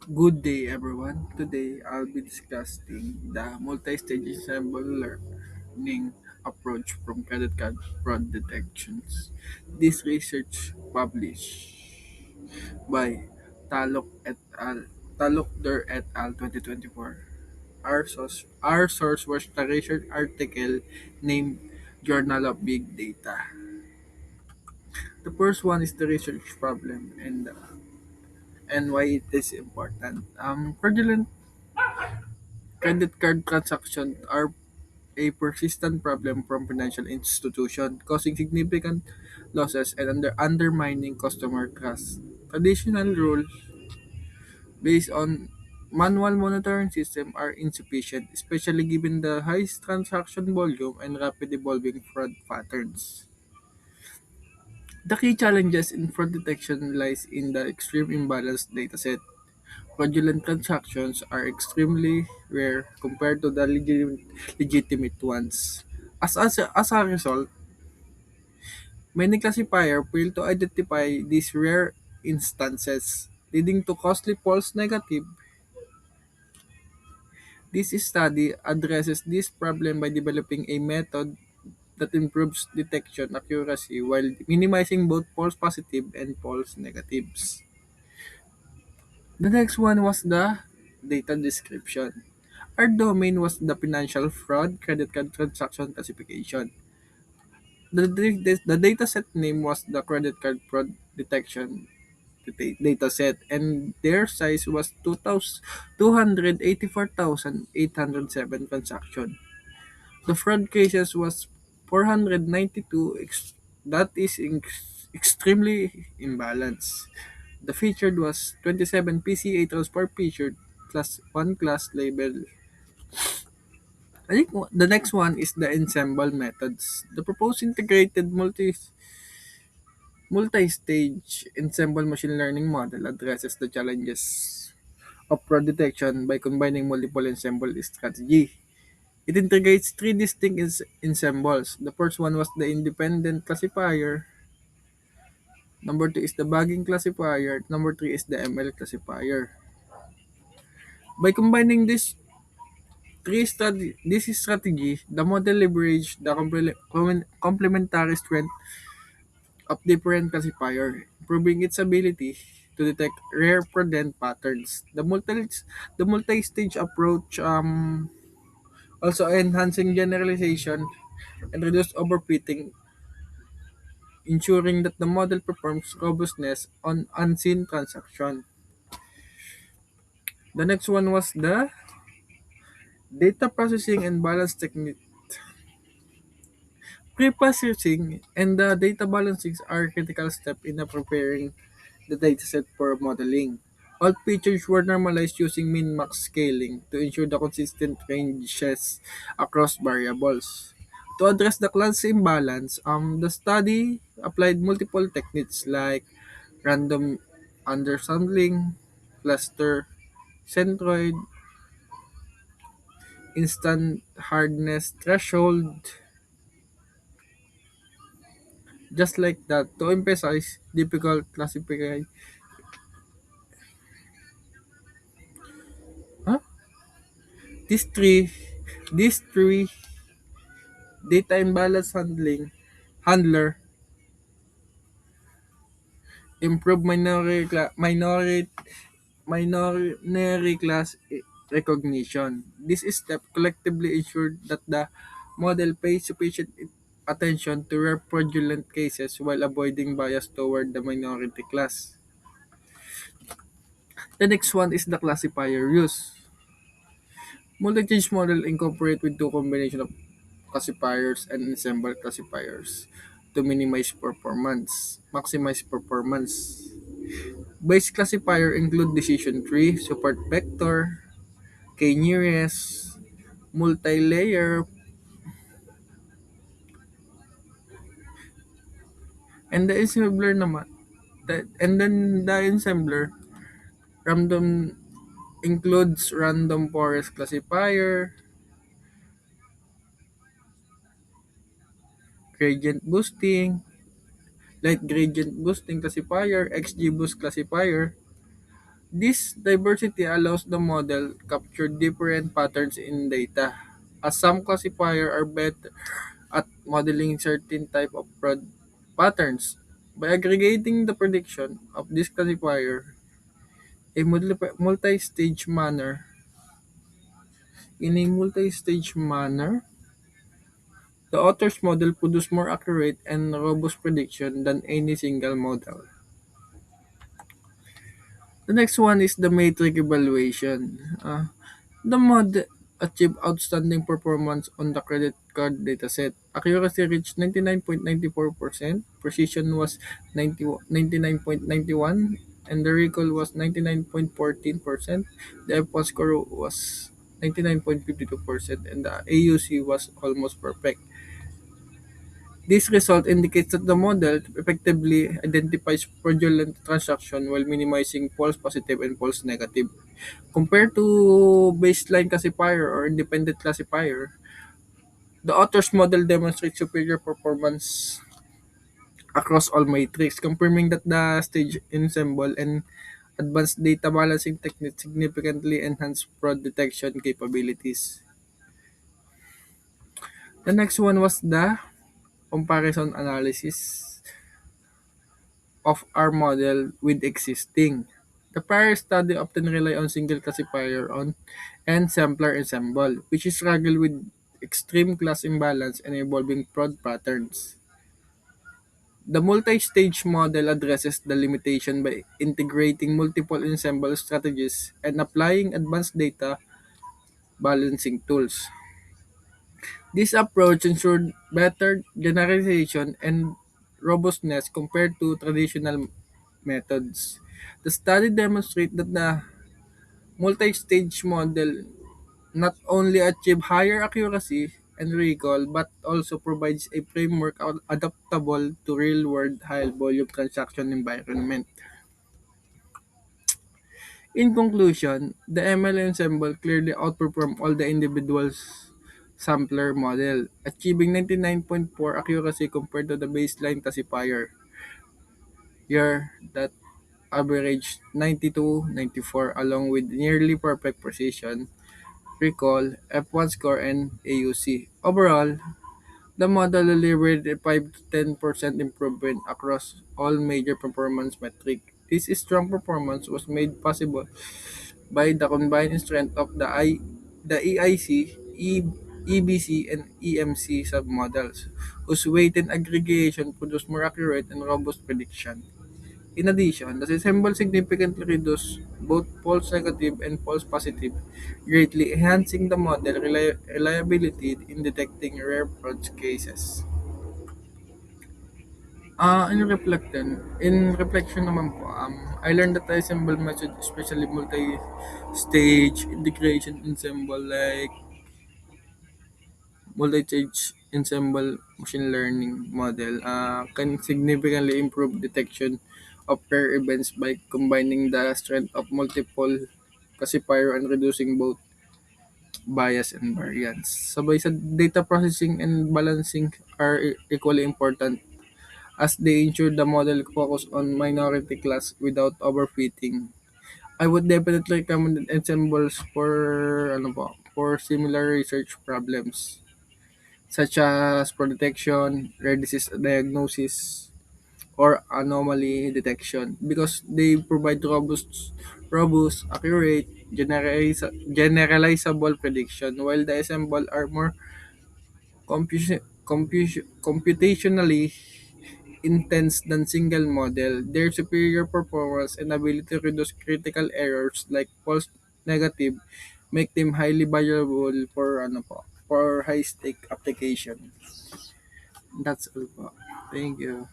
Good day, everyone. Today, I'll be discussing the multi-stage ensemble learning approach from credit card fraud detections. This research published by Taluk et al. Talukder et al. 2024. Our source was the research article named Journal of Big Data. The first one is the research problem and why it is important. Fraudulent credit card transactions are a persistent problem from financial institutions, causing significant losses and undermining customer trust. Traditional rules based on manual monitoring system are insufficient, especially given the high transaction volume and rapid evolving fraud patterns. The key challenges in fraud detection lies in the extreme imbalanced dataset. Fraudulent transactions are extremely rare compared to the legitimate ones. As a result, many classifiers fail to identify these rare instances, leading to costly false negative. This study addresses this problem by developing a method that improves detection accuracy while minimizing both false positive and false negatives. The next one was the data description. Our domain was the financial fraud credit card transaction classification. The dataset name was the credit card fraud detection dataset, and their size was 284,807 transactions. The fraud cases was 492. That is extremely imbalanced. The featured was 27 PCA transfer featured plus one class label. I think the next one is the ensemble methods. The proposed integrated multi-stage ensemble machine learning model addresses the challenges of fraud detection by combining multiple ensemble strategy. It integrates three distinct ensembles. The first one was the independent classifier. Number two is the bagging classifier. Number three is the ML classifier. By combining this strategy, the model leveraged the complementary strength of different classifier, improving its ability to detect rare fraudulent patterns. The multi-stage approach also enhancing generalization and reduce overfitting, ensuring that the model performs robustness on unseen transaction. The next one was the data processing and balance technique. Pre-processing and the data balancing are critical step in preparing the dataset for modeling. All features were normalized using min-max scaling to ensure the consistent ranges across variables. To address the class imbalance, the study applied multiple techniques like random undersampling, cluster centroid, instant hardness threshold, just like that to emphasize difficult classify. Huh? These three, these three data imbalance handler improve minority class recognition. This step collectively ensured that the model pays sufficient attention to rare fraudulent cases while avoiding bias toward the minority class. The next one is the classifier use. Multi-change model incorporate with two combination of classifiers and ensemble classifiers to maximize performance. Base classifier include decision tree, support vector, k-nearest, multi-layer, and the ensembler naman. And then the ensembler random includes random forest classifier, gradient boosting, light gradient boosting classifier, XGBoost classifier, This diversity allows the model capture different patterns in data, as some classifiers are better at modeling certain type of patterns. By aggregating the prediction of this classifier multi-stage manner, in a multi-stage manner, the author's model produces more accurate and robust prediction than any single model. The next one is the matrix evaluation. The mod achieved outstanding performance on the credit card dataset. Accuracy reached 99.94%, precision was 99.91, and the recall was 99.14%. The F1 score was 99.52%, and the AUC was almost perfect. This result indicates that the model effectively identifies fraudulent transaction while minimizing false positive and false negative. Compared to baseline classifier or independent classifier, the author's model demonstrates superior performance across all metrics, confirming that the stage ensemble and advanced data balancing techniques significantly enhance fraud detection capabilities. The next one was the comparison analysis of our model with existing. The prior study often rely on single classifier on and sampler ensemble, which struggle with extreme class imbalance and evolving fraud patterns. The multi-stage model addresses the limitation by integrating multiple ensemble strategies and applying advanced data balancing tools. This approach ensured better generalization and robustness compared to traditional methods. The study demonstrates that the multi-stage model not only achieve higher accuracy and recall but also provides a framework adaptable to real-world high-volume transaction environment. In conclusion, the ML ensemble clearly outperformed all the individuals sampler model, achieving 99.4 accuracy compared to the baseline classifier year that averaged 92-94 along with nearly perfect precision, recall, F1 score, and AUC. Overall, the model delivered a 5 to 10% improvement across all major performance metrics. This strong performance was made possible by the combined strength of the EIC, EBC, and EMC submodels, whose weighted aggregation produced more accurate and robust prediction. In addition, the symbol significantly reduced both false negative and false positive, greatly enhancing the model reliability in detecting rare fraud cases. In reflection naman po, I learned that the symbol method, especially multi-stage integration ensemble like multi-stage ensemble machine learning model can significantly improve detection of pair events by combining the strength of multiple classifier and reducing both bias and variance. Sabay sa data processing and balancing are equally important as they ensure the model focus on minority class without overfitting. I would definitely recommend ensembles for for similar research problems such as fraud detection, rare disease diagnosis, or anomaly detection because they provide robust, accurate, generalizable prediction while the ensemble are more computationally intense than single model. Their superior performance and ability to reduce critical errors like false negative make them highly valuable for for high stake application. That's all po. Thank you.